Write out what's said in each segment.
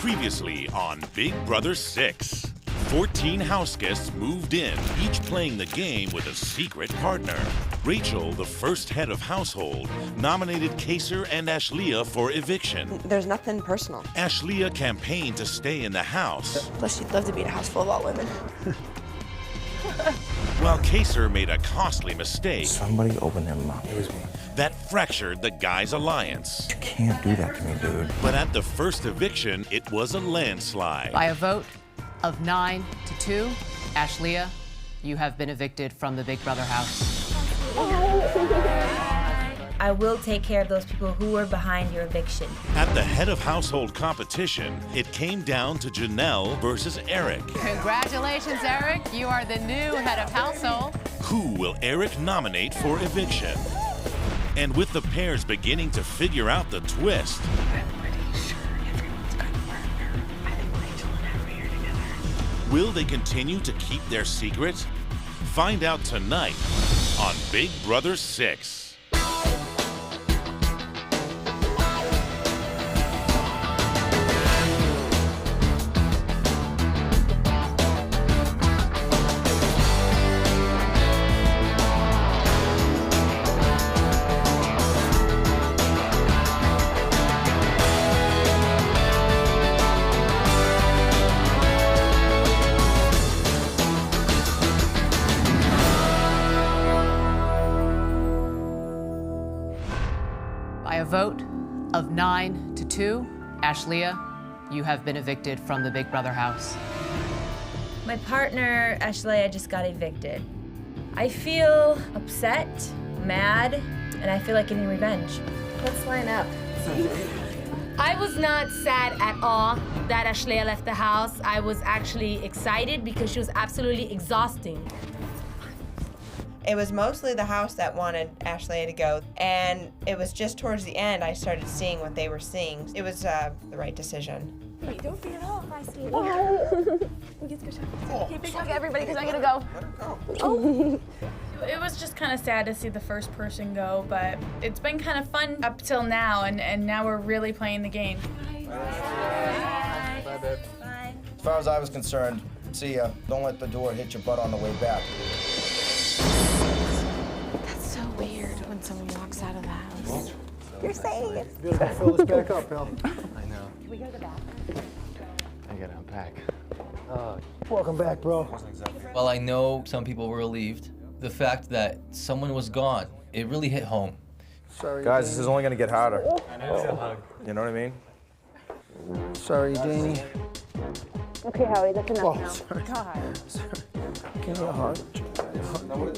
Previously on Big Brother 6. 14 house guests moved in, each playing the game with a secret partner. Rachel, the first head of household, nominated Kaser and Ashleah for eviction. There's nothing personal. Ashleah campaigned to stay in the house. Plus, she'd love to be in a house full of all women. While Kaser made a costly mistake. Somebody open their mouth. It was me. That fractured the guys' alliance. You can't do that to me, dude. But at the first eviction, it was a landslide. By a vote of 9-2, Ashleah, you have been evicted from the Big Brother house. I will take care of those people who were behind your eviction. At the head of household competition, it came down to Janelle versus Eric. Congratulations, Eric. You are the new head of household. Who will Eric nominate for eviction? And with the pairs beginning to figure out the twist, I'm pretty sure everyone's gonna murder. I think Rachel and I were here together. will they continue to keep their secret? Find out tonight on Big Brother 6. By a vote of 9-2, Ashleah, you have been evicted from the Big Brother house. My partner, Ashleah, just got evicted. I feel upset, mad, and I feel like getting revenge. Let's line up. I was not sad at all that Ashleah left the house. I was actually excited because she was absolutely exhausting. It was mostly the house that wanted Ashleah to go, and it was just towards the end I started seeing what they were seeing. It was the right decision. Wait, don't beat it off. I see it. We get to go shopping. Okay, big hug everybody because I gotta go. It was just kind of sad to see the first person go, but it's been kind of fun up till now, and now we're really playing the game. Bye, babe. Bye. As far as I was concerned, see ya. Don't let the door hit your butt on the way back. That's so weird when someone walks out of the house. You're safe. You gotta fill this back up, pal. I know. Can we go to the bathroom? I gotta unpack. Welcome back, bro. Well, I know some people were relieved. The fact that someone was gone, it really hit home. Sorry, Guys, this is only gonna get harder. You know what I mean? Sorry, Danny. Okay, Howie, that's enough now. Sorry. God. Give me a hug.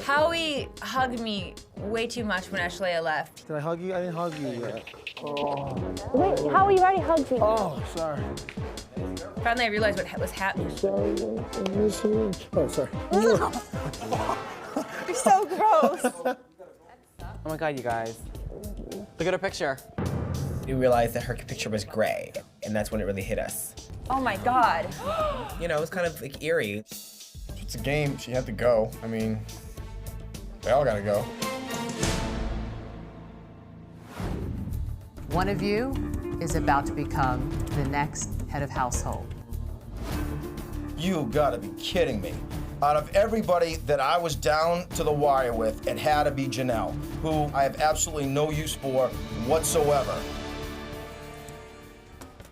Howie hugged me way too much when Ashleah left. Did I hug you? I didn't hug you yet. Oh. Wait, Howie, you already hugged me. Oh, sorry. Finally, I realized what was happening. Sorry. I miss you. Oh, sorry. You're so gross. Oh my God, you guys. Look at her picture. We realized that her picture was gray, and that's when it really hit us. Oh my God. You know, it was kind of like eerie. It's a game. She had to go. I mean, they all gotta go. One of you is about to become the next head of household. You gotta be kidding me. Out of everybody that I was down to the wire with, it had to be Janelle, who I have absolutely no use for whatsoever.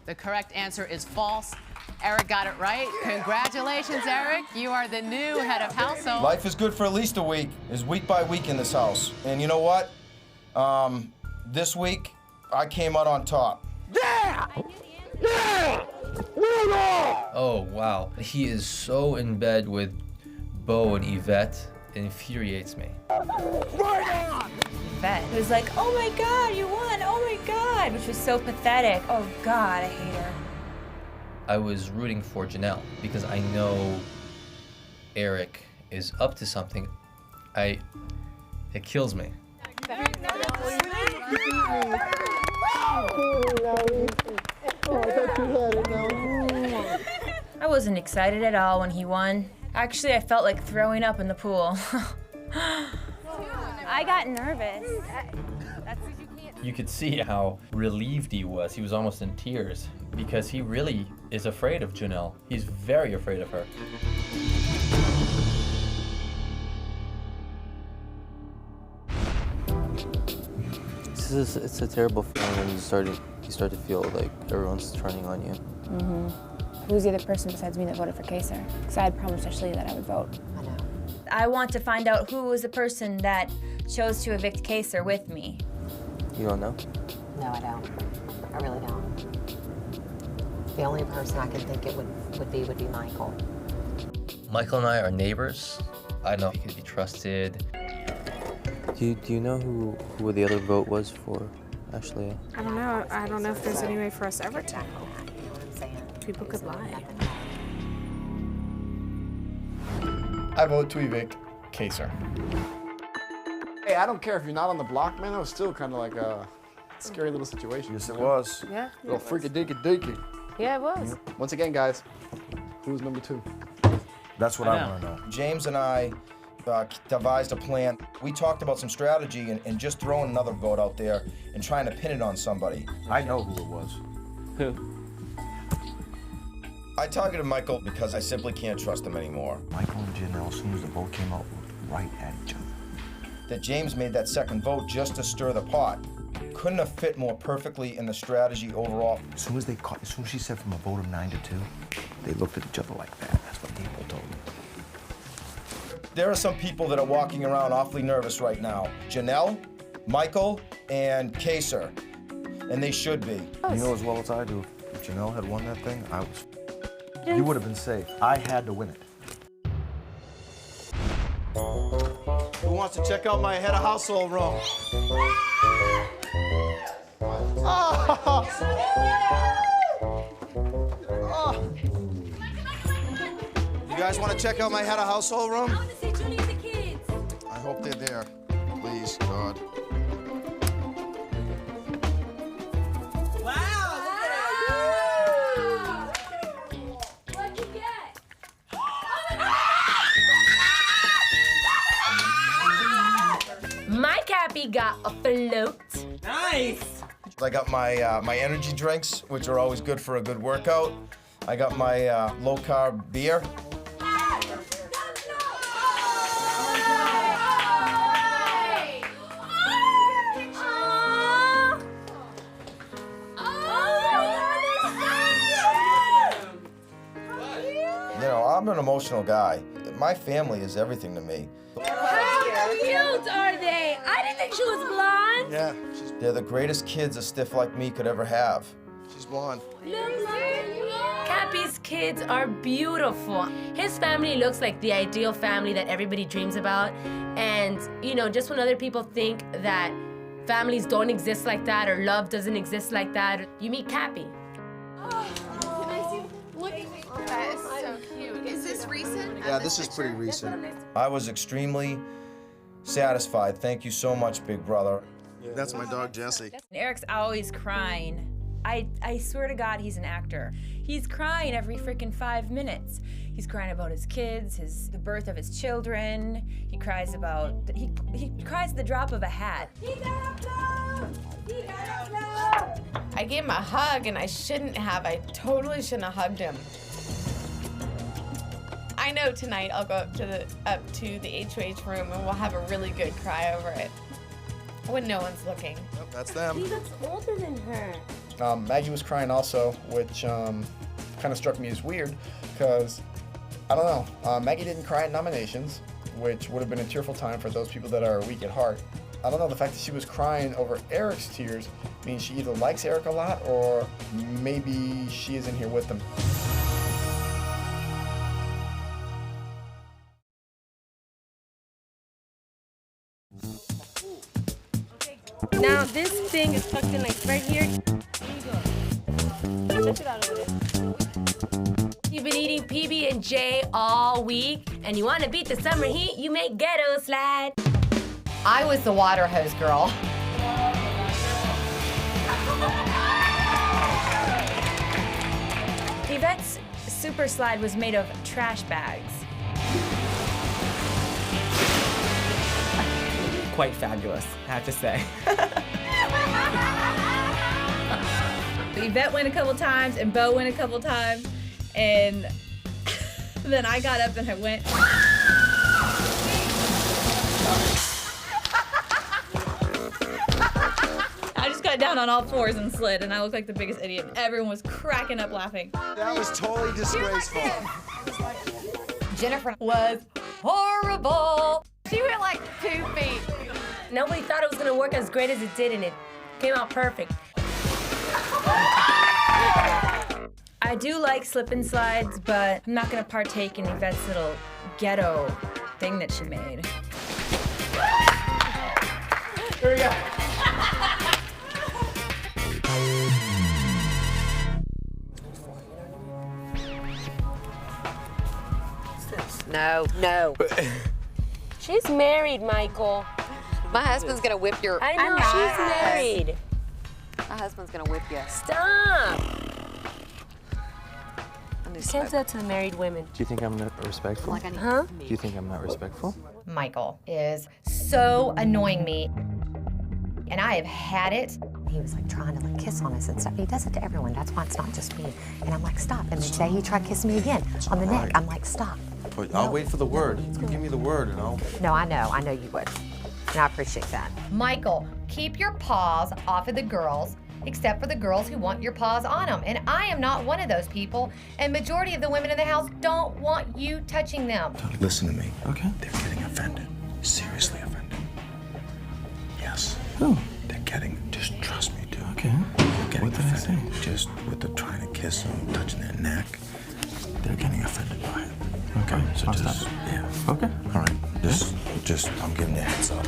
The correct answer is false. Eric got it right. Congratulations, Eric. You are the new head of household. Life is good for at least a week. It's week by week in this house. And you know what? This week, I came out on top. Yeah! Yeah! Oh, wow. He is so in bed with Beau and Yvette. It infuriates me. Right on! Yvette, who was like, oh my God, you won, oh my God, which was so pathetic. Oh God, I hate her. I was rooting for Janelle because I know Eric is up to something. It kills me. I wasn't excited at all when he won. Actually, I felt like throwing up in the pool. I got nervous. You could see how relieved he was. He was almost in tears because he really is afraid of Janelle. He's very afraid of her. It's a terrible feeling when you start to feel like everyone's turning on you. Mm-hmm. Who's the other person besides me that voted for Kaysar? Because I had promised Ashley that I would vote. I know. I want to find out who was the person that chose to evict Kaysar with me. You don't know? No, I don't. I really don't. The only person I can think it would be Michael. Michael and I are neighbors. I know he could be trusted. Do you know who the other vote was for Ashley? I don't know. I don't know if there's any way for us ever to know. People could lie. I vote to evict Kaysar. Hey, I don't care if you're not on the block, man. That was still kind of like a scary little situation. Yes, it was. Yeah. Little freaky deaky deaky. Yeah, it was. Once again, guys, who's number 2? That's what I want to know. James and I devised a plan. We talked about some strategy and just throwing another vote out there and trying to pin it on somebody. I know who it was. Who? I targeted Michael because I simply can't trust him anymore. Michael and Janelle, as soon as the vote came out, looked right at each other. That James made that second vote just to stir the pot. Couldn't have fit more perfectly in the strategy overall. As soon as she said from a vote of 9 to 2, they looked at each other like that. That's what people told me. There are some people that are walking around awfully nervous right now. Janelle, Michael, and Kaysar. And they should be. You know as well as I do, if Janelle had won that thing, you would have been safe. I had to win it. Who wants to check out my head of household room? You guys want to check out my head of household room? I want to see Julie and the kids. I hope they're there. Please, God. What'd you get? My Cappy got a float. Nice! I got my my energy drinks, which are always good for a good workout. I got my low-carb beer. You know, I'm an emotional guy. My family is everything to me. How cute are they? I didn't think she was blonde. Yeah, they're the greatest kids a stiff like me could ever have. She's blonde. Cappy's kids are beautiful. His family looks like the ideal family that everybody dreams about. And, you know, just when other people think that families don't exist like that or love doesn't exist like that, you meet Cappy. That is so cute. Is this recent? Yeah, this is pretty recent. I was extremely satisfied. Thank you so much, big brother. That's my dog, Jessie. Eric's always crying. I swear to God, he's an actor. He's crying every freaking 5 minutes. He's crying about his kids, the birth of his children. He cries about, he cries at the drop of a hat. I gave him a hug and I shouldn't have. I totally shouldn't have hugged him. I know tonight I'll go up to the HOH room and we'll have a really good cry over it. When no one's looking. Yep, that's them. He looks older than her. Maggie was crying also, which kind of struck me as weird, because, I don't know, Maggie didn't cry at nominations, which would have been a tearful time for those people that are weak at heart. I don't know, the fact that she was crying over Eric's tears means she either likes Eric a lot, or maybe she is in here with them. Now this thing is tucked in like right here. You've been eating PB&J all week, and you want to beat the summer heat, you make ghetto slide. I was the water hose girl. Yvette's super slide was made of trash bags. Quite fabulous, I have to say. Yvette went a couple times and Bo went a couple times, and then I got up and I went. I just got down on all fours and slid, and I looked like the biggest idiot. Everyone was cracking up laughing. That was totally disgraceful. Jennifer was horrible. She went like 2 feet. Nobody thought it was gonna work as great as it did, and it came out perfect. I do like slip and slides, but I'm not gonna partake in Yvette's little ghetto thing that she made. Here we go. No, no. She's married, Michael. My husband's gonna whip your. I know, she's married. My husband's gonna whip you. Stop. Can't do that to the married women. Do you think I'm not respectful? Huh? Do you think I'm not respectful? Michael is so annoying me, and I have had it. He was like trying to like kiss on us and stuff. He does it to everyone. That's why it's not just me. And I'm like, stop. And the day he tried kissing me again on the neck, I'm like, stop. But I'll wait for the word. You give me the word and I'll... No, I know you would. And I appreciate that. Michael, keep your paws off of the girls, except for the girls who want your paws on them. And I am not one of those people, and majority of the women in the house don't want you touching them. Listen to me. Okay. They're getting offended. Seriously offended. Yes. Who? They're getting, just trust me, dude. Okay. They're getting What did I say? Just with the trying to kiss them, touching their neck. They're getting offended by it. Okay, so I'll just, stop. yeah. Okay. All right. Just, I'm giving you a heads up.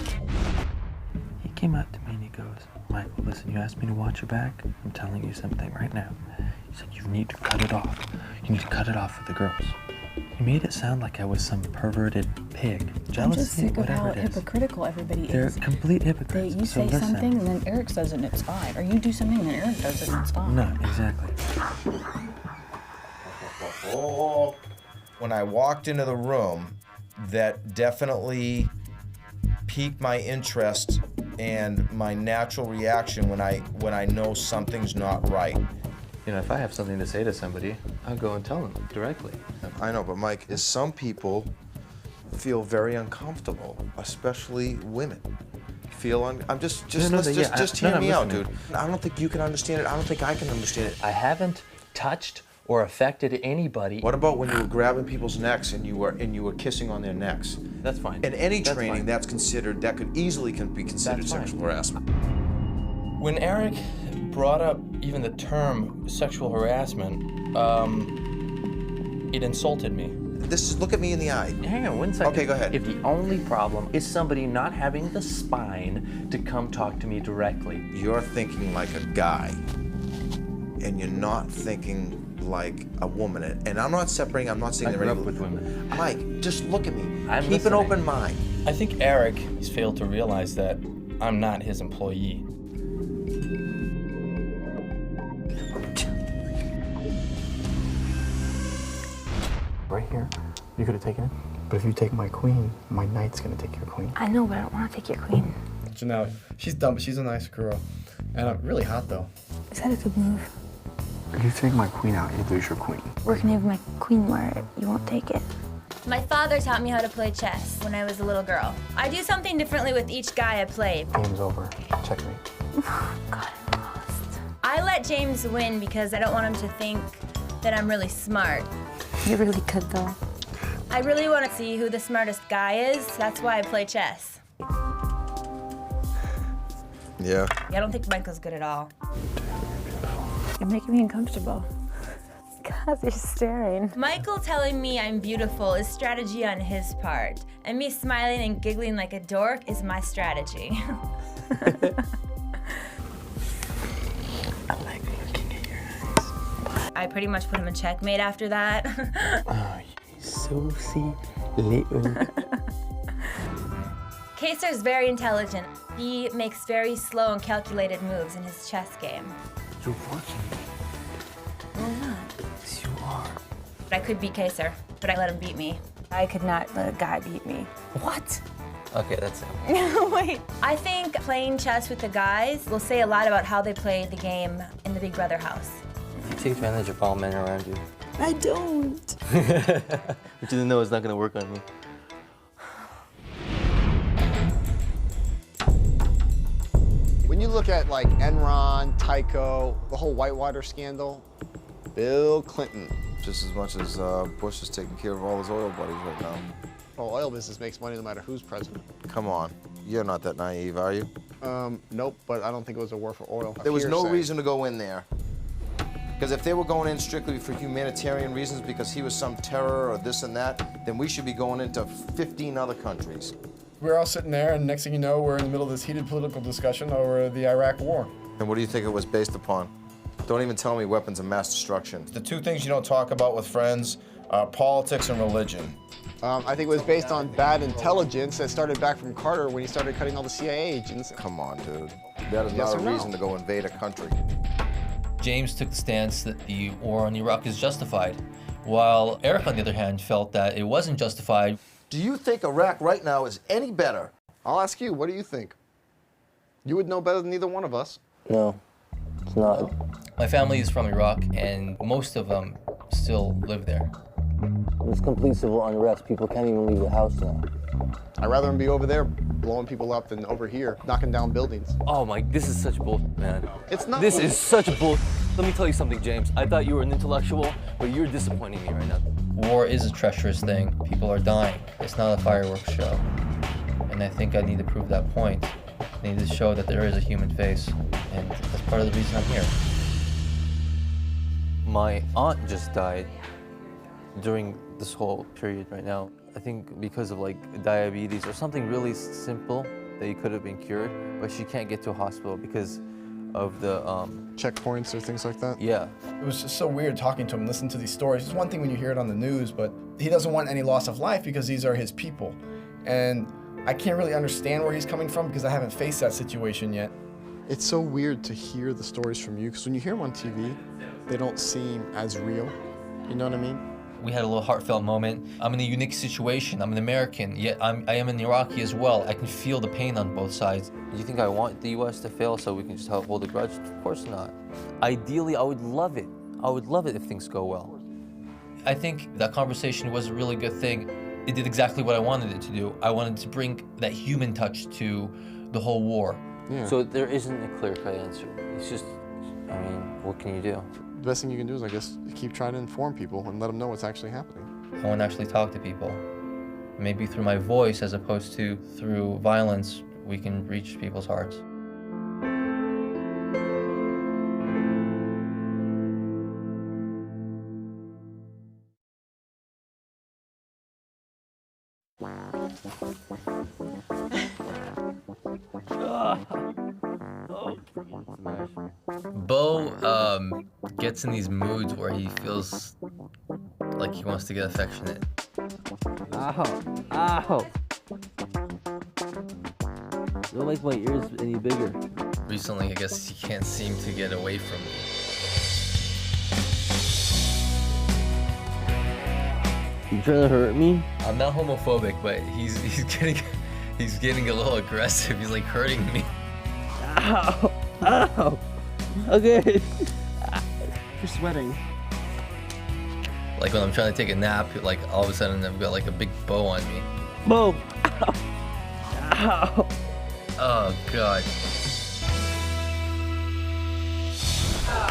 He came up to me and he goes, Michael, listen, you asked me to watch your back. I'm telling you something right now. He said, you need to cut it off. You need to cut it off with the girls. He made it sound like I was some perverted pig. Jealousy, I'm just sick of whatever how it is. hypocritical everybody They're is. complete hypocrites. You So say listen. something and then Eric says it and it's fine. Or you do something and then Eric does it and it's fine. No, exactly. When I walked into the room, that definitely piqued my interest and my natural reaction when I know something's not right. You know, if I have something to say to somebody, I'll go and tell them directly. I know, but Mike, is some people feel very uncomfortable, especially women. I'm just hear me out, dude. I don't think you can understand it. I don't think I can understand it. I haven't touched or affected anybody. What about when you were grabbing people's necks and you were kissing on their necks? That's fine. In any That's training, fine. that could easily be considered That's fine. sexual harassment. When Eric brought up even the term sexual harassment, it insulted me. Look at me in the eye. Hang on one second. Okay, go ahead. If the only problem is somebody not having the spine to come talk to me directly. You're thinking like a guy, and you're not thinking like a woman. And I'm not separating, I'm not saying I they're grew up any- with women. Mike, just look at me. I'm Keep listening. an open mind. I think Eric has failed to realize that I'm not his employee. Right here, you could have taken it. But if you take my queen, my knight's gonna take your queen. I know, but I don't want to take your queen. Janelle, she's dumb, but she's a nice girl. And really hot, though. Is that a good move? If you take my queen out, you lose your queen. We're gonna have my queen more. You won't take it. My father taught me how to play chess when I was a little girl. I do something differently with each guy I play. Game's over. Checkmate. God, I lost. I let James win because I don't want him to think that I'm really smart. You're really good, though. I really want to see who the smartest guy is. That's why I play chess. Yeah. I don't think Michael's good at all. You're making me uncomfortable. God, you're staring. Michael telling me I'm beautiful is strategy on his part, and me smiling and giggling like a dork is my strategy. I like looking at your eyes. I pretty much put him in checkmate after that. Oh, you're so little. Kaser's very intelligent. He makes very slow and calculated moves in his chess game. You're watching me. No, I'm not. Yes, you are. I could beat Kaser, but I let him beat me. I could not let a guy beat me. What? Okay, that's it. Wait. I think playing chess with the guys will say a lot about how they play the game in the Big Brother house. You take advantage of all men around you. I don't. But you didn't know it's not gonna work on me. When you look at like Enron, Tyco, the whole Whitewater scandal, Bill Clinton. Just as much as Bush is taking care of all his oil buddies right now. Well, oil business makes money no matter who's president. Come on, you're not that naive, are you? Nope, but I don't think it was a war for oil. There was no reason to go in there. Because if they were going in strictly for humanitarian reasons because he was some terror or this and that, then we should be going into 15 other countries. We're all sitting there, and next thing you know, we're in the middle of this heated political discussion over the Iraq war. And what do you think it was based upon? Don't even tell me weapons of mass destruction. The two things you don't talk about with friends are politics and religion. I think it was based on bad intelligence that started back from Carter when he started cutting all the CIA agents. Come on, dude. That is Yes not a or no? reason to go invade a country. James took the stance that the war on Iraq is justified, while Eric, on the other hand, felt that it wasn't justified. Do you think Iraq right now is any better? I'll ask you, what do you think? You would know better than either one of us. No, it's not. My family is from Iraq, and most of them still live there. There's complete civil unrest. People can't even leave the house now. I'd rather him be over there blowing people up than over here knocking down buildings. Oh my, this is such bullshit, man. It's not This bullshit. is such bull. Let me tell you something, James. I thought you were an intellectual, but you're disappointing me right now. War is a treacherous thing. People are dying. It's not a fireworks show. And I think I need to prove that point. I need to show that there is a human face, and that's part of the reason I'm here. My aunt just died during this whole period right now. I think because of like diabetes or something really simple that you could have been cured, but she can't get to a hospital because of the checkpoints or things like that. Yeah. It was just so weird talking to him, listening to these stories. It's one thing when you hear it on the news, but he doesn't want any loss of life because these are his people. And I can't really understand where he's coming from because I haven't faced that situation yet. It's so weird to hear the stories from you because when you hear them on TV, they don't seem as real. You know what I mean? We had a little heartfelt moment. I'm in a unique situation. I'm an American, yet I am an Iraqi as well. I can feel the pain on both sides. Do you think I want the U.S. to fail so we can just hold a grudge? Of course not. Ideally, I would love it. I would love it if things go well. I think that conversation was a really good thing. It did exactly what I wanted it to do. I wanted to bring that human touch to the whole war. Yeah. So there isn't a clear-cut answer. It's just, I mean, what can you do? The best thing you can do is, I guess, keep trying to inform people and let them know what's actually happening. I want to actually talk to people. Maybe through my voice as opposed to through violence, we can reach people's hearts. Bo gets in these moods where he feels like he wants to get affectionate. Ow, ow. Don't make my ears any bigger. Recently, I guess he can't seem to get away from me. You trying to hurt me? I'm not homophobic, but he's getting a little aggressive. He's like hurting me. Ow, ow. Okay. You're sweating. Like when I'm trying to take a nap, like all of a sudden I've got like a big bow on me. Bo. Ow. Ow. Oh God.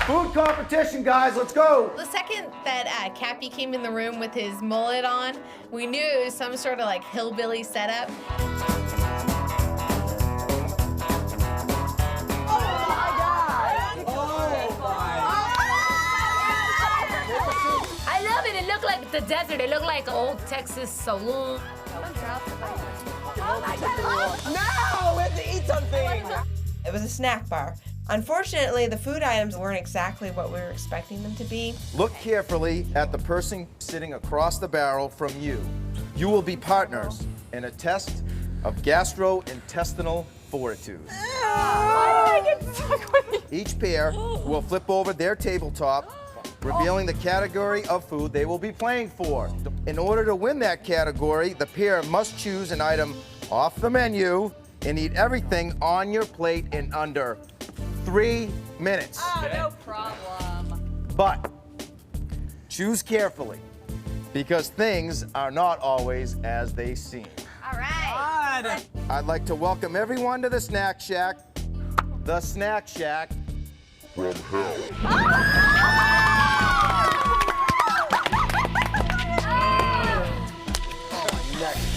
Food competition, guys, let's go! The second that Cappy came in the room with his mullet on, we knew it was some sort of like hillbilly setup. I love it. It looked like the desert. It looked like an old Texas saloon. Oh my God! No! We have to eat something! It was a snack bar. Unfortunately, the food items weren't exactly what we were expecting them to be. Look carefully at the person sitting across the barrel from you. You will be partners in a test of gastrointestinal fortitude. Each pair will flip over their tabletop, revealing the category of food they will be playing for. In order to win that category, the pair must choose an item off the menu and eat everything on your plate in under 3 minutes. Oh, no problem. But choose carefully, because things are not always as they seem. All right. I'd like to welcome everyone to the Snack Shack. The Snack Shack from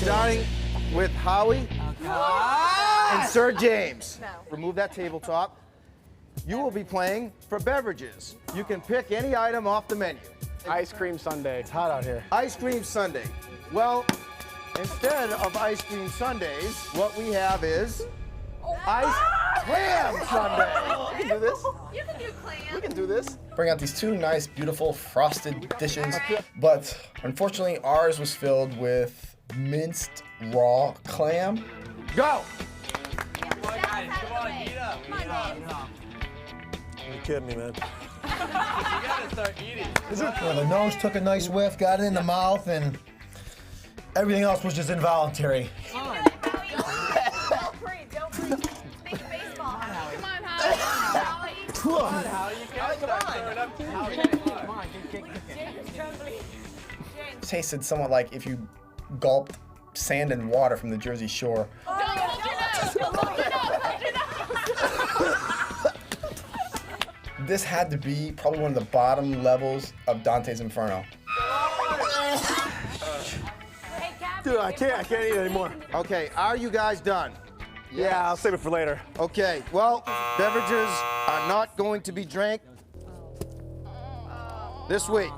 Starting with Howie and Sir James. Remove that tabletop. You will be playing for beverages. You can pick any item off the menu. Ice cream sundae. It's hot out here. Ice cream sundae. Well, instead of ice cream sundaes, what we have is ice clam sundae. We can do this. You can do clam. We can do this. Bring out these two nice, beautiful frosted dishes, but unfortunately ours was filled with minced raw clam. Go! You're kidding me, man. You gotta start eating. Well, the nose took a nice whiff, got it in the mouth, and everything else was just involuntary. Don't breathe. Think baseball. Come on, Howie. Come on, Howie. You can't start throwing up. Come on. Tasted somewhat like if you gulped sand and water from the Jersey Shore. This had to be probably one of the bottom levels of Dante's Inferno. Dude, I can't eat anymore. Okay, are you guys done? Yeah, I'll save it for later. Okay, well, beverages are not going to be drank this week.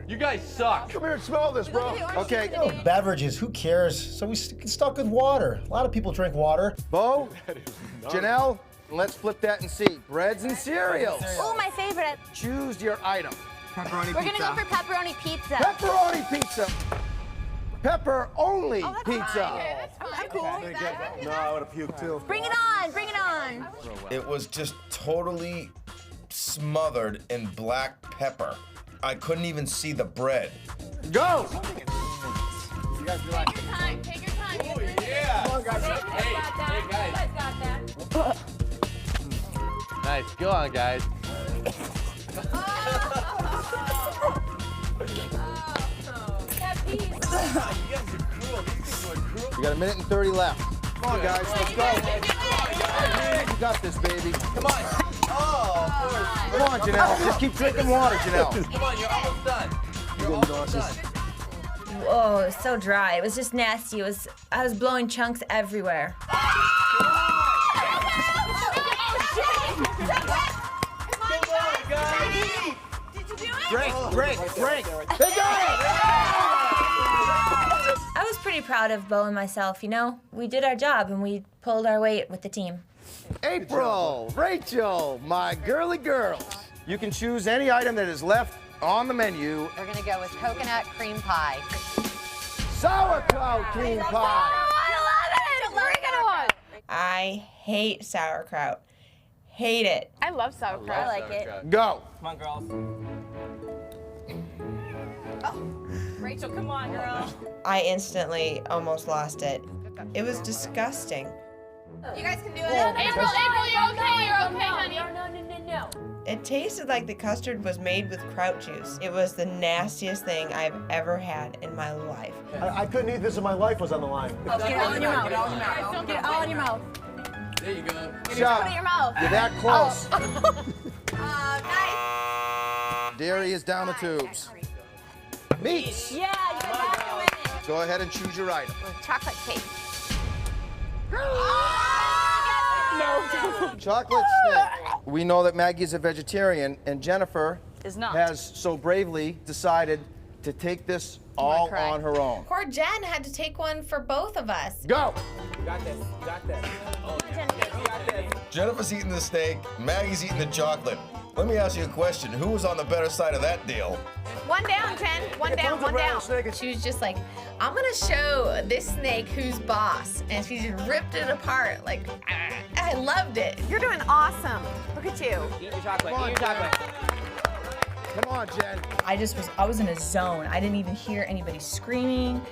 You guys suck. Come here and smell this, bro. Okay. Beverages, who cares? So we get stuck with water. A lot of people drink water. Bo, Janelle, let's flip that and see. Breads and cereals. Oh, my favorite. Choose your item. We're gonna go for pepperoni pizza. Pepperoni pizza. Pepper only pizza. That's cool. No, I would have puked too. Bring it on, bring it on. It was just totally smothered in black pepper. I couldn't even see the bread. Go! Take your time, take your time. Oh, yeah. Come on, guys. Hey, guys. You guys got that. Nice. Go on, guys. You got 1 minute and 30 left. Come on, guys, let's go. You got this, baby. Come on. Oh, Come on, Janelle. Just keep drinking water, Janelle. Come on, you're almost done. You're almost done. Oh, it was so dry. It was just nasty. I was blowing chunks everywhere. Drink. They got it! I was pretty proud of Bo and myself, you know? We did our job and we pulled our weight with the team. April, Rachel, my girly girls. You can choose any item that is left on the menu. We're gonna go with coconut cream pie. Sauerkraut cream pie. I love it! Bring it on! I hate sauerkraut. Hate it. I love sauerkraut. I like it. Go. Come on, girls. Rachel, come on, girl. I instantly almost lost it. It was disgusting. You guys can do it. April, you're okay. You're okay, honey. No. It tasted like the custard was made with kraut juice. It was the nastiest thing I've ever had in my life. I couldn't eat this if my life was on the line. Get it all in your mouth. Get it all in your mouth. There you go. Shut. Put it in your mouth. You're that close. Nice. Dairy is down the tubes. Meats. Yeah, you guys have to win it. Go ahead and choose your item. Chocolate cake. No. Chocolate snake. We know that Maggie is a vegetarian, and Jennifer Is not. has so bravely decided to take this all on her own. Poor Jen had to take one for both of us. Go. Got this. Jennifer's eating the steak, Maggie's eating the chocolate. Let me ask you a question. Who was on the better side of that deal? One down, Jen. One down. She was just like, I'm gonna show this snake who's boss. And she just ripped it apart. Like, I loved it. You're doing awesome. Look at you. Eat your chocolate. Come on, Eat your chocolate. Come on, Jen. I was in a zone. I didn't even hear anybody screaming.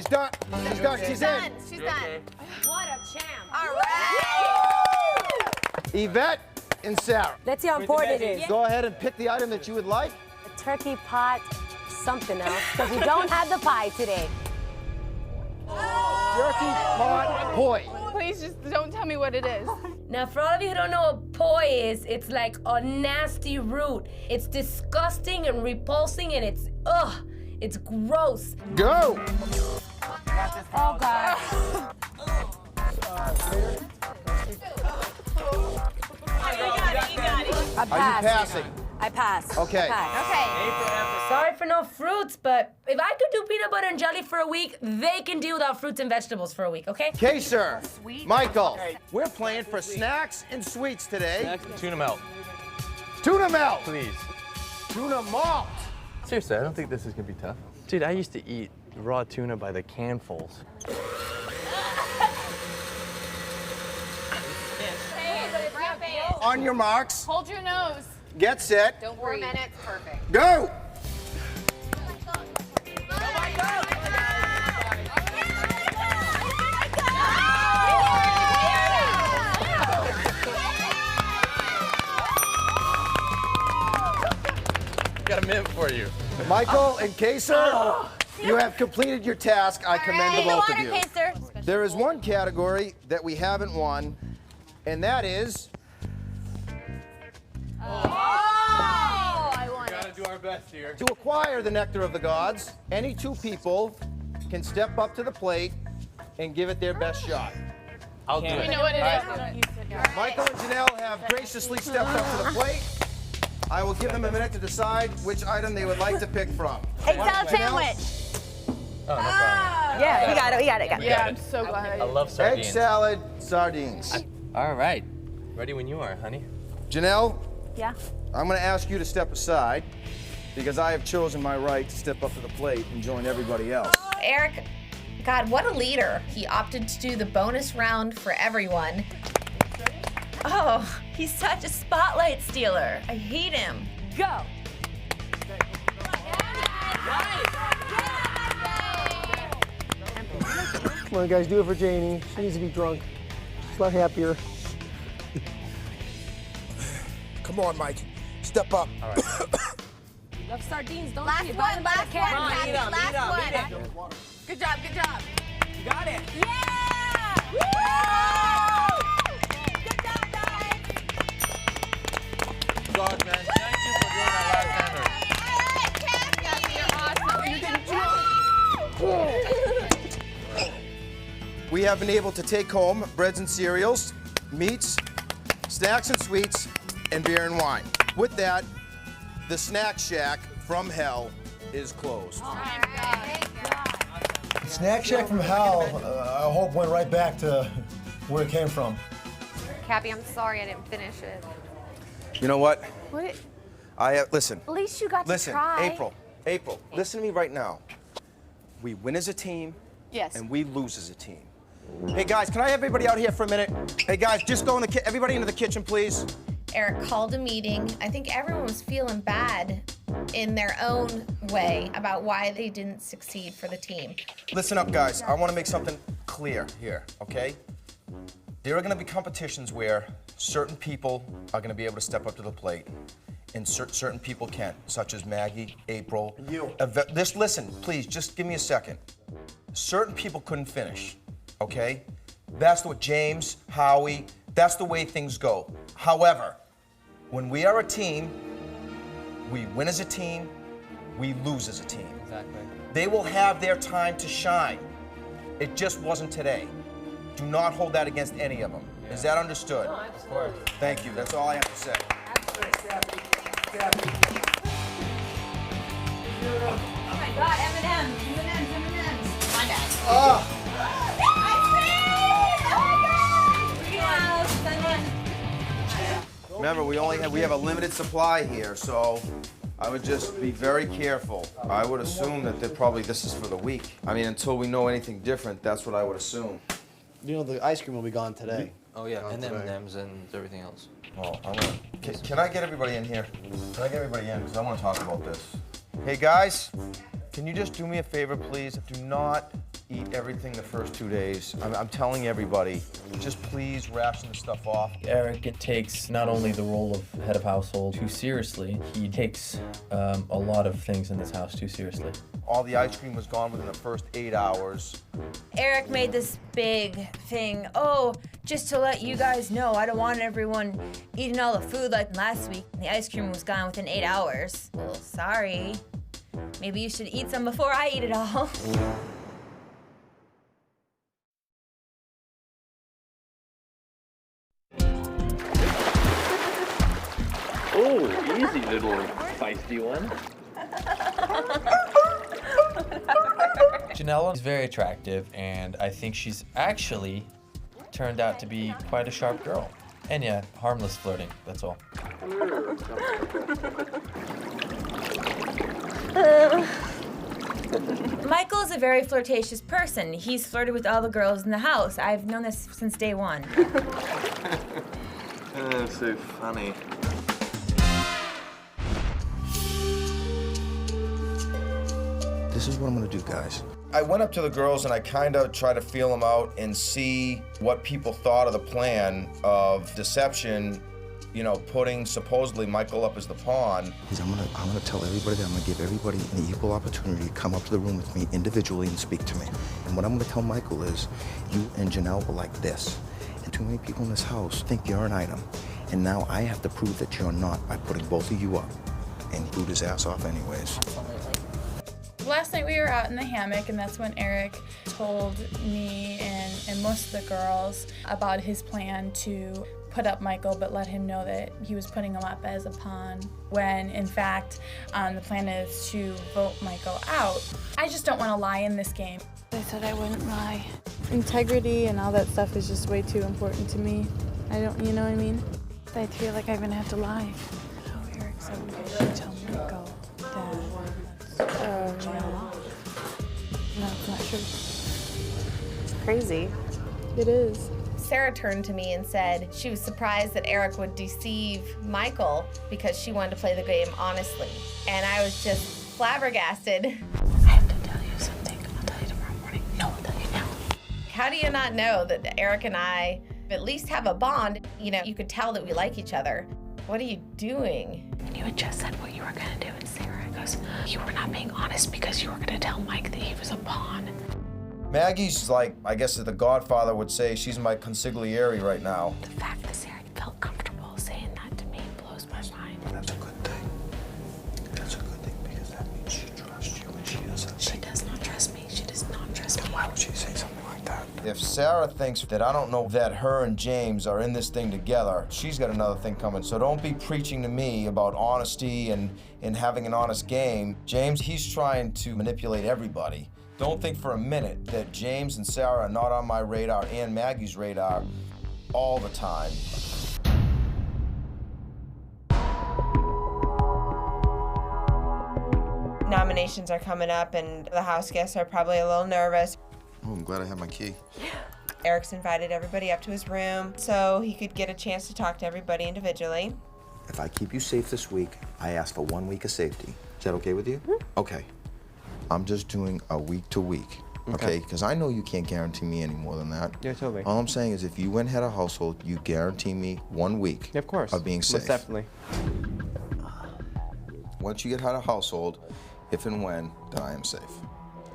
She's done. She's done. She's in. She's done. What a champ. All right. Yvette and Sarah. Let's see how important it is. Go ahead and pick the item that you would like. A turkey pot, something else, because we don't have the pie today. Turkey pot poi. Please just don't tell me what it is. Now, for all of you who don't know what poi is, it's like a nasty root. It's disgusting and repulsing, and it's gross. Go. Oh, God. I Are you passing? I pass. Okay. Sorry for no fruits, but if I could do peanut butter and jelly for a week, they can do without fruits and vegetables for a week, okay? Okay, sir. Michael, we're playing for snacks and sweets today. Tuna melt. Tuna melt. Please. Tuna malt. Seriously, I don't think this is gonna be tough. Dude, I used to eat raw tuna by the canfuls. On your marks. Hold your nose. Get set. Don't worry. 4 minutes, perfect. Go. Got a minute for you. Michael and Kaser, you have completed your task. I commend the both of you. There is one category that we haven't won, and that is. I want Gotta do our best here. To acquire the nectar of the gods, any two people can step up to the plate and give it their best shot. I'll do We it. know what it is. Michael and Janelle have graciously stepped up to the plate. I will give them a minute to decide which item they would like to pick from. Egg salad Janelle? sandwich. Oh, no problem. Yeah, we got it. We got it. Yeah, I'm so glad. I love Egg sardines. salad, sardines. All right. Ready when you are, honey. Janelle, Yeah. I'm going to ask you to step aside because I have chosen my right to step up to the plate and join everybody else. Eric, God, what a leader. He opted to do the bonus round for everyone. Oh, he's such a spotlight stealer. I hate him. Go. Come on, guys, do it for Janie. She needs to be drunk. She's a lot happier. Come on, Mike. Step up. All right. Love sardines, don't Last you? one, Buy them by the last can. one, Kathy, last one. Good job, good job. You got it. Yeah! Woo! Good job, guys. God, man. Thank you for doing that last hammer. We have been able to take home breads and cereals, meats, snacks and sweets, and beer and wine. With that, the Snack Shack from Hell is closed. Snack Shack from Hell, I hope went right back to where it came from. Cappy, I'm sorry I didn't finish it. You know what? What? Listen. At least you got Listen, to try. April, listen to me right now. We win as a team, Yes. and we lose as a team. Hey guys, can I have everybody out here for a minute? Hey guys, just go in the everybody into the kitchen, please. Eric called a meeting. I think everyone was feeling bad in their own way about why they didn't succeed for the team. Listen up, guys. I want to make something clear here, okay? There are going to be competitions where certain people are going to be able to step up to the plate, and certain people can't, such as Maggie, April. You. Just listen, please. Just give me a second. Certain people couldn't finish, okay? That's what James, Howie. That's the way things go. However, when we are a team, we win as a team, we lose as a team. Exactly. They will have their time to shine. It just wasn't today. Do not hold that against any of them. Yeah. Is that understood? Of course. Thank you. That's all I have to say. Oh my God, M&M's. My bad. Remember, we have a limited supply here, so I would just be very careful. I would assume that this is for the week. I mean, until we know anything different, that's what I would assume. You know, the ice cream will be gone today. Oh yeah, and today. M&Ms and everything else. Oh, can I get everybody in here? Can I get everybody in? Because I want to talk about this. Hey guys, can you just do me a favor, please? Do not eat everything the first 2 days. I'm telling everybody, just please ration the stuff off. Eric takes not only the role of head of household too seriously, he takes a lot of things in this house too seriously. All the ice cream was gone within the first 8 hours. Eric made this big thing. Oh, just to let you guys know, I don't want everyone eating all the food like last week. The ice cream was gone within 8 hours. Well, sorry. Maybe you should eat some before I eat it all. Oh, easy little feisty one. Janella is very attractive, and I think she's actually turned out to be quite a sharp girl. And yeah, harmless flirting, that's all. Michael is a very flirtatious person. He's flirted with all the girls in the house. I've known this since day one. Oh, so funny. This is what I'm gonna do, guys. I went up to the girls and I kind of tried to feel them out and see what people thought of the plan of deception, you know, putting supposedly Michael up as the pawn. Is I'm gonna tell everybody that I'm gonna give everybody an equal opportunity to come up to the room with me individually and speak to me. And what I'm gonna tell Michael is, you and Janelle were like this. And too many people in this house think you're an item. And now I have to prove that you're not by putting both of you up. And boot his ass off anyways. Last night we were out in the hammock, and that's when Eric told me and most of the girls about his plan to put up Michael, but let him know that he was putting him up as a pawn, when in fact the plan is to vote Michael out. I just don't want to lie in this game. I said I wouldn't lie. Integrity and all that stuff is just way too important to me. I don't, you know what I mean? I feel like I'm gonna have to lie. Oh, Eric said we should tell Michael that. No, it's not true. It's crazy. It is. Sarah turned to me and said she was surprised that Eric would deceive Michael because she wanted to play the game honestly. And I was just flabbergasted. I have to tell you something. I'll tell you tomorrow morning. No, I'll tell you now. How do you not know that Eric and I at least have a bond? You know, you could tell that we like each other. What are you doing? You had just said what you were gonna do, and Sarah goes, you were not being honest because you were gonna tell Mike that he was a pawn. Maggie's like, I guess as the Godfather would say, she's my consigliere right now. The fact that Sarah felt comfortable saying that to me blows my mind. That's a good thing. That's a good thing because that means she trusts you and she doesn't. She does not trust me. She does not trust me. Why would she say something like that? If Sarah thinks that I don't know that her and James are in this thing together, she's got another thing coming. So don't be preaching to me about honesty and having an honest game. James, he's trying to manipulate everybody. Don't think for a minute that James and Sarah are not on my radar and Maggie's radar all the time. Nominations are coming up and the house guests are probably a little nervous. Oh, I'm glad I have my key. Eric's invited everybody up to his room so he could get a chance to talk to everybody individually. If I keep you safe this week, I ask for 1 week of safety. Is that okay with you? Okay. I'm just doing a week to week, okay? Because I know you can't guarantee me any more than that. Yeah, totally. All I'm saying is if you went head of household, you guarantee me 1 week of course. Of being safe. Most definitely. Once you get head of household, if and when, then I am safe.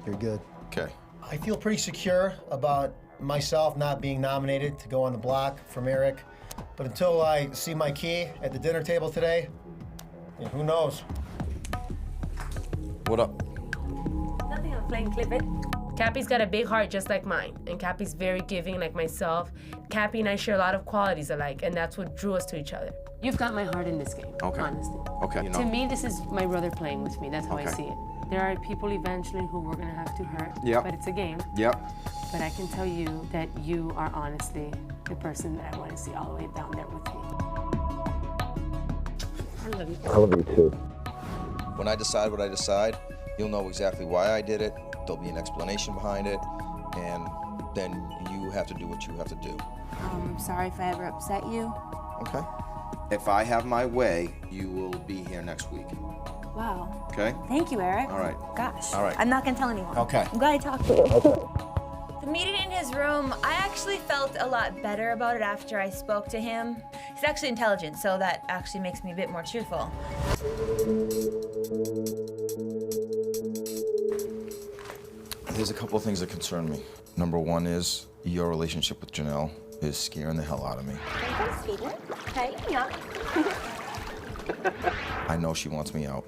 You're good. Okay. I feel pretty secure about myself not being nominated to go on the block from Eric. But until I see my key at the dinner table today, who knows? What up? Nothing, I'm playing Clip It. Cappy's got a big heart just like mine, and Cappy's very giving like myself. Cappy and I share a lot of qualities alike, and that's what drew us to each other. You've got my heart in this game, honestly. Okay. To me, this is my brother playing with me. That's how I see it. There are people eventually who we're gonna have to hurt, but it's a game. Yep. But I can tell you that you are honestly the person that I want to see all the way down there with me. I love you. I love you too. When I decide what I decide, you'll know exactly why I did it. There'll be an explanation behind it, and then you have to do what you have to do. I'm sorry if I ever upset you. Okay. If I have my way, you will be here next week. Wow. Okay? Thank you, Eric. All right. Gosh. All right. I'm not gonna tell anyone. Okay. I'm glad I talked to you. The meeting in his room, I actually felt a lot better about it after I spoke to him. He's actually intelligent, so that actually makes me a bit more cheerful. There's a couple of things that concern me. Number one is your relationship with Janelle is scaring the hell out of me. Hey, yeah. I know she wants me out.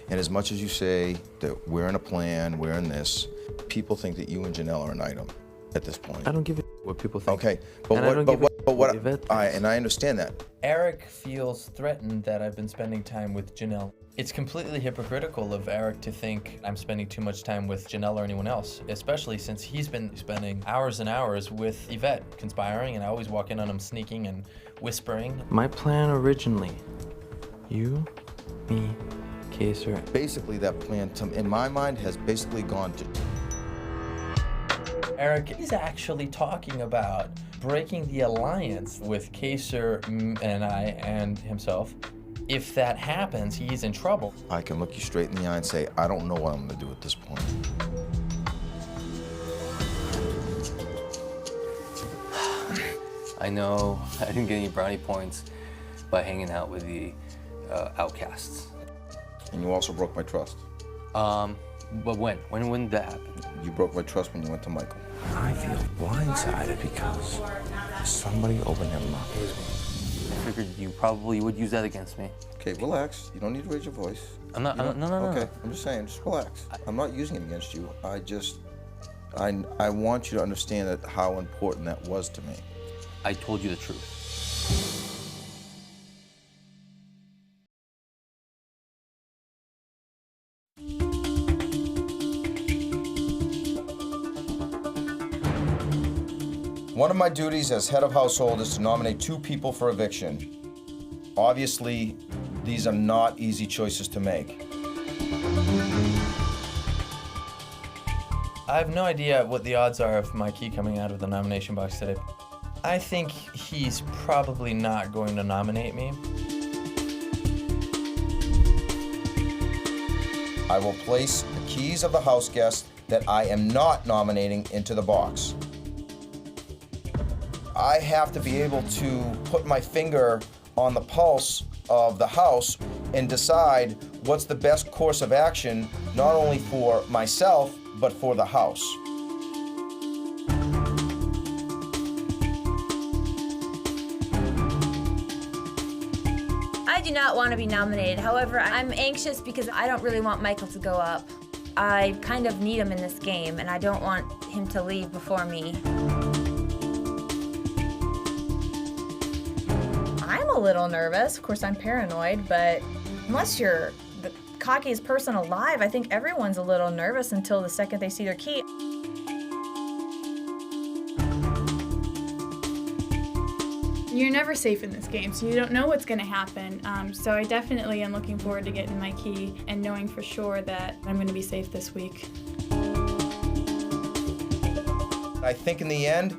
And as much as you say that we're in a plan, we're in this, people think that you and Janelle are an item at this point. I don't give a what people think. Okay, but And I what, don't but give a what, but what, Yvette and I understand that. Eric feels threatened that I've been spending time with Janelle. It's completely hypocritical of Eric to think I'm spending too much time with Janelle or anyone else, especially since he's been spending hours and hours with Yvette, conspiring, and I always walk in on him sneaking and whispering. My plan originally, you, me, Kaser. Basically, that plan, in my mind, has basically gone to... Eric is actually talking about breaking the alliance with Kaser and I and himself. If that happens, he's in trouble. I can look you straight in the eye and say, I don't know what I'm gonna do at this point. I know I didn't get any brownie points by hanging out with the outcasts. And you also broke my trust. But when? When did that happen? You broke my trust when you went to Michael. I feel blindsided because somebody opened their mouth. I figured you probably would use that against me. Okay, relax. You don't need to raise your voice. I'm not, no. Okay, I'm just saying, just relax. I'm not using it against you. I want you to understand that how important that was to me. I told you the truth. One of my duties as head of household is to nominate 2 people for eviction. Obviously, these are not easy choices to make. I have no idea what the odds are of my key coming out of the nomination box today. I think he's probably not going to nominate me. I will place the keys of the house guest that I am not nominating into the box. I have to be able to put my finger on the pulse of the house and decide what's the best course of action, not only for myself, but for the house. I do not want to be nominated. However, I'm anxious because I don't really want Michael to go up. I kind of need him in this game, and I don't want him to leave before me. I'm a little nervous. Of course, I'm paranoid, but unless you're the cockiest person alive, I think everyone's a little nervous until the second they see their key. You're never safe in this game, so you don't know what's going to happen. So I definitely am looking forward to getting my key and knowing for sure that I'm going to be safe this week. I think in the end,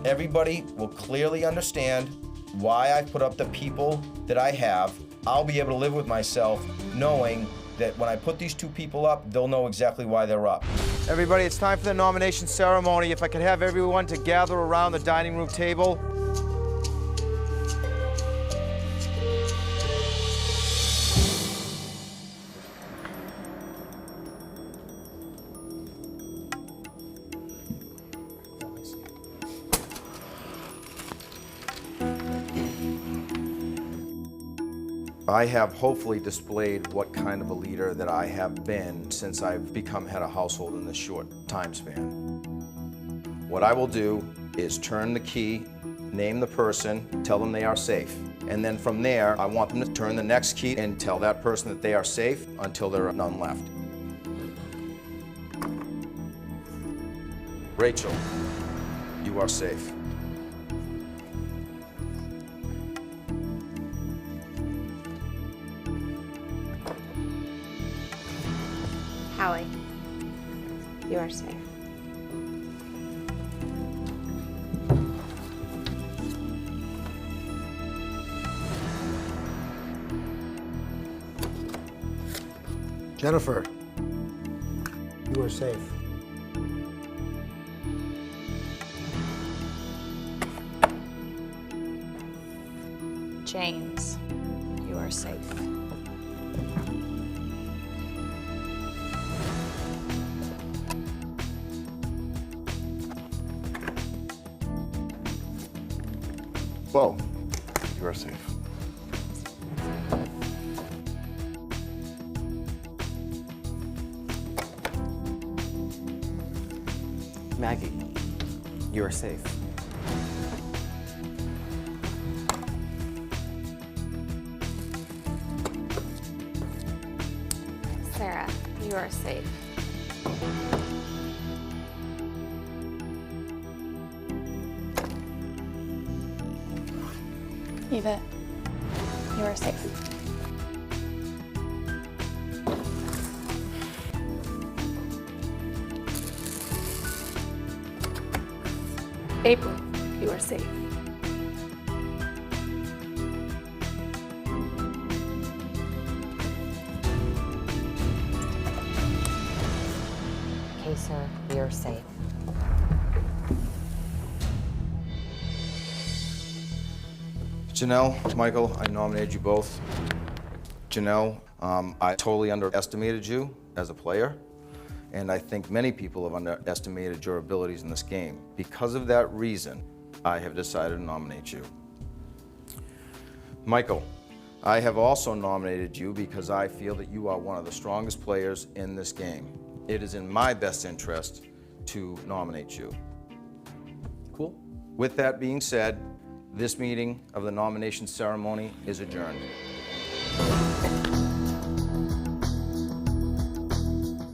everybody will clearly understand why I put up the people that I have. I'll be able to live with myself knowing that when I put these 2 people up, they'll know exactly why they're up. Everybody, it's time for the nomination ceremony. If I could have everyone to gather around the dining room table. I have hopefully displayed what kind of a leader that I have been since I've become head of household in this short time span. What I will do is turn the key, name the person, tell them they are safe. And then from there, I want them to turn the next key and tell that person that they are safe until there are none left. Rachel, you are safe. Howie, you are safe. Jennifer, you are safe. James, you are safe. Bo, you are safe. Maggie, you are safe. Sarah, you are safe. Yvette, you are safe. April, you are safe. Okay, sir, you're safe. Janelle, Michael, I nominated you both. Janelle, I totally underestimated you as a player, and I think many people have underestimated your abilities in this game. Because of that reason, I have decided to nominate you. Michael, I have also nominated you because I feel that you are one of the strongest players in this game. It is in my best interest to nominate you. Cool. With that being said, this meeting of the nomination ceremony is adjourned.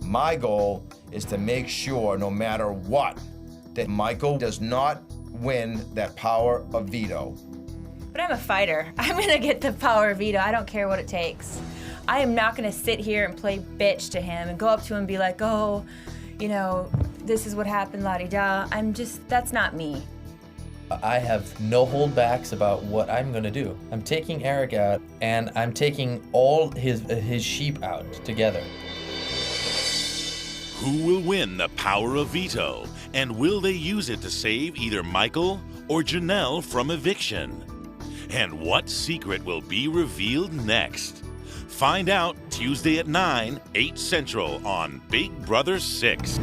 My goal is to make sure, no matter what, that Michael does not win that power of veto. But I'm a fighter. I'm gonna get the power of veto. I don't care what it takes. I am not gonna sit here and play bitch to him and go up to him and be like, oh, you know, this is what happened, la-di-da. That's not me. I have no holdbacks about what I'm gonna do. I'm taking Eric out, and I'm taking all his sheep out together. Who will win the power of veto, and will they use it to save either Michael or Janelle from eviction? And what secret will be revealed next? Find out Tuesday at 9, 8 Central on Big Brother 6.